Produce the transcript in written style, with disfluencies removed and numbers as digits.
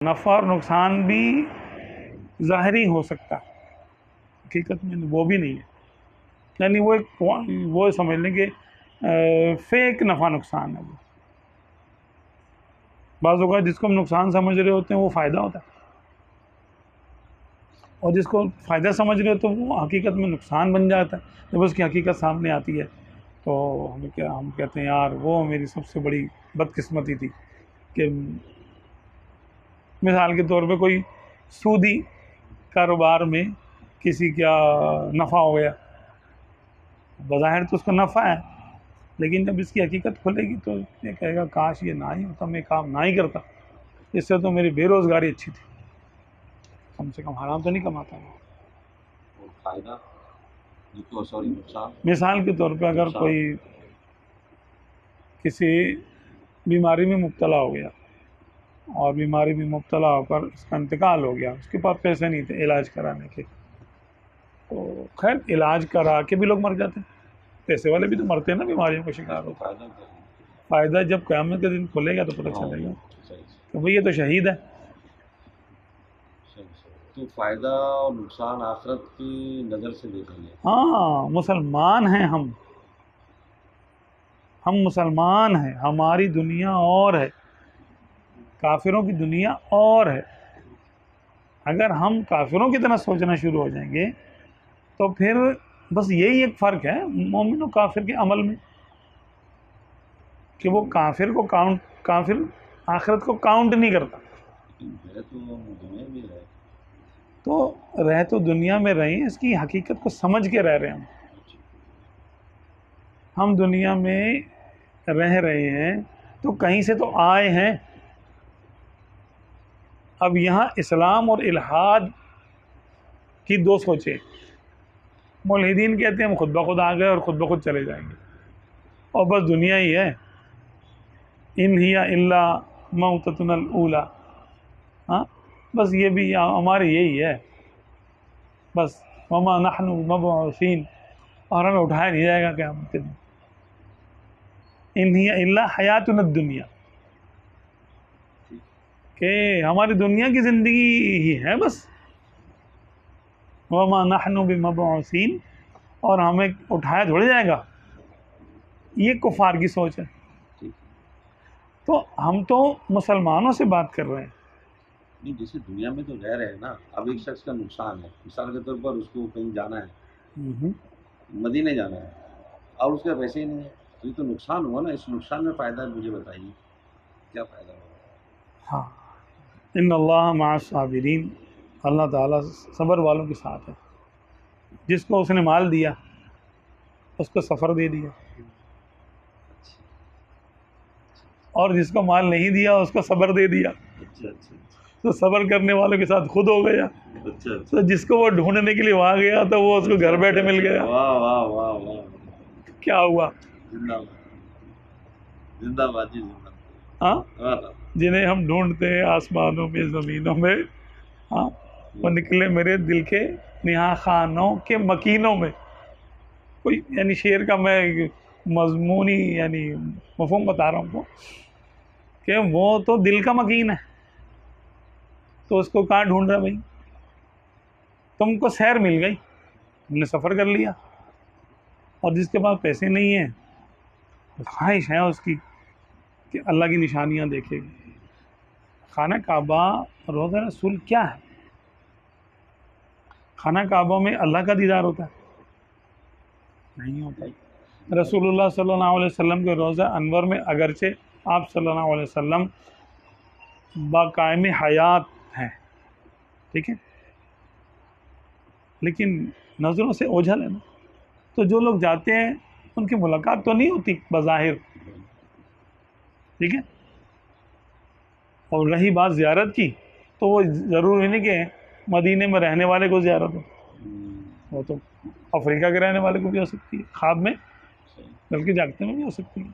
نفع اور نقصان بھی ظاہری ہو سکتا ہے، حقیقت میں وہ بھی نہیں ہے، یعنی وہ سمجھ لیں کہ فیک نفع نقصان ہے۔ وہ بعض اوقات جس کو ہم نقصان سمجھ رہے ہوتے ہیں وہ فائدہ ہوتا ہے، اور جس کو فائدہ سمجھ رہے ہوتے ہیں وہ حقیقت میں نقصان بن جاتا ہے۔ جب اس کی حقیقت سامنے آتی ہے تو ہم کہتے ہیں یار وہ میری سب سے بڑی بدقسمتی تھی کہ مثال کے طور پہ کوئی سودی کاروبار میں کسی کا نفع ہو گیا، بظاہر تو اس کو نفع ہے، لیکن جب اس کی حقیقت کھلے گی تو یہ کہے گا کاش یہ نہ ہی ہوتا، میں کام نہ ہی کرتا، اس سے تو میری بے روزگاری اچھی تھی، کم سے کم حرام تو نہیں کماتا ہے۔ فائدہ نقصان، مثال کے طور پہ اگر کوئی کسی بیماری میں مبتلا ہو گیا اور بیماری میں مبتلا ہو کر اس کا انتقال ہو گیا، اس کے پاس پیسے نہیں تھے علاج کرانے کے، تو خیر علاج کرا کے بھی لوگ مر جاتے ہیں، پیسے والے بھی تو مرتے ہیں نا، بیماریوں کا شکار ہوتا ہے۔ فائدہ جب قیامت کے دن کھلے گا تو پتہ چلے گا کہ بھئی یہ تو شہید ہے۔ تو فائدہ اور نقصان آخرت کی نظر سے دیکھیں گے۔ ہاں مسلمان ہیں ہم مسلمان ہیں، ہماری دنیا اور ہے، کافروں کی دنیا اور ہے۔ اگر ہم کافروں کی طرح سوچنا شروع ہو جائیں گے تو پھر بس یہی ایک فرق ہے مومن و کافر کے عمل میں، کہ وہ کافر آخرت کو کاؤنٹ نہیں کرتا، تو رہ تو دنیا میں رہے ہیں، اس کی حقیقت کو سمجھ کے رہ رہے ہیں۔ ہم دنیا میں رہ رہے ہیں تو کہیں سے تو آئے ہیں، اب یہاں اسلام اور الحاد کی دو سوچیں، ملحدین کہتے ہیں ہم خود بخود آ گئے اور خود بخود چلے جائیں گے، اور بس دنیا ہی ہے، ان ہی الا موتتنا الاولی، ہاں بس یہ بھی ہماری یہی ہے، بس وما نحن مبعوثین، اور ہمیں اٹھایا نہیں جائے گا قیامت کے دن، ان ہی الا حیاتنا الدنیا، کہ ہماری دنیا کی زندگی ہی ہے بس، وما نحن بمبعوثین، اور ہمیں اٹھایا تھوڑے جائے گا، یہ کفار کی سوچ ہے۔ تو ہم تو مسلمانوں سے بات کر رہے ہیں۔ نہیں، جیسے دنیا میں تو رہ رہے ہیں نا، اب ایک شخص کا نقصان ہے، مثال کے طور پر اس کو کہیں جانا ہے، مدینے جانا ہے، اور اس کے پیسے ہی نہیں ہے، تو یہ تو نقصان ہوا نا، اس نقصان میں فائدہ مجھے بتائیے کیا فائدہ ہوا؟ ہاں، ان اللہ مع الصابرین، اللہ تعالیٰ صبر والوں کے ساتھ ہے۔ جس کو اس نے مال دیا اس کو سفر دے دیا، اور جس کو مال نہیں دیا اس کو صبر دے دیا، تو صبر کرنے والوں کے ساتھ خود ہو گیا، تو جس کو وہ ڈھونڈنے کے لیے وہاں گیا تو وہ اس کو گھر بیٹھے مل گیا۔ واہ واہ واہ واہ، کیا ہوا؟ زندہ باد، زندہ باد جی، زندہ ہاں، جنہیں ہم ڈھونڈتے ہیں آسمانوں میں زمینوں میں، ہاں وہ نکلے میرے دل کے نہا خانوں کے مکینوں میں۔ کوئی یعنی شعر کا میں مضمونی یعنی مفہوم بتا رہا ہوں کو، کہ وہ تو دل کا مکین ہے، تو اس کو کہاں ڈھونڈ رہا بھائی؟ تم کو سیر مل گئی، تم نے سفر کر لیا، اور جس کے پاس پیسے نہیں ہیں خواہش ہے اس کی کہ اللہ کی نشانیاں دیکھے گی۔ خانہ کعبہ روضہ رسول کیا ہے؟ خانہ کعبہ میں اللہ کا دیدار ہوتا ہے؟ نہیں ہوتا۔ رسول اللہ صلی اللہ علیہ وسلم کے روضہ انور میں اگرچہ آپ صلی اللہ علیہ وسلم باقائم حیات ہیں، ٹھیک ہے، لیکن نظروں سے اوجھل ہے نا، تو جو لوگ جاتے ہیں ان کی ملاقات تو نہیں ہوتی بظاہر، ٹھیک ہے، اور رہی بات زیارت کی تو وہ ضروری نہیں کہ مدینے میں رہنے والے کو زیارت ہو، وہ تو افریقہ کے رہنے والے کو بھی ہو سکتی ہے خواب میں، بلکہ جاگتے میں بھی ہو سکتی ہے۔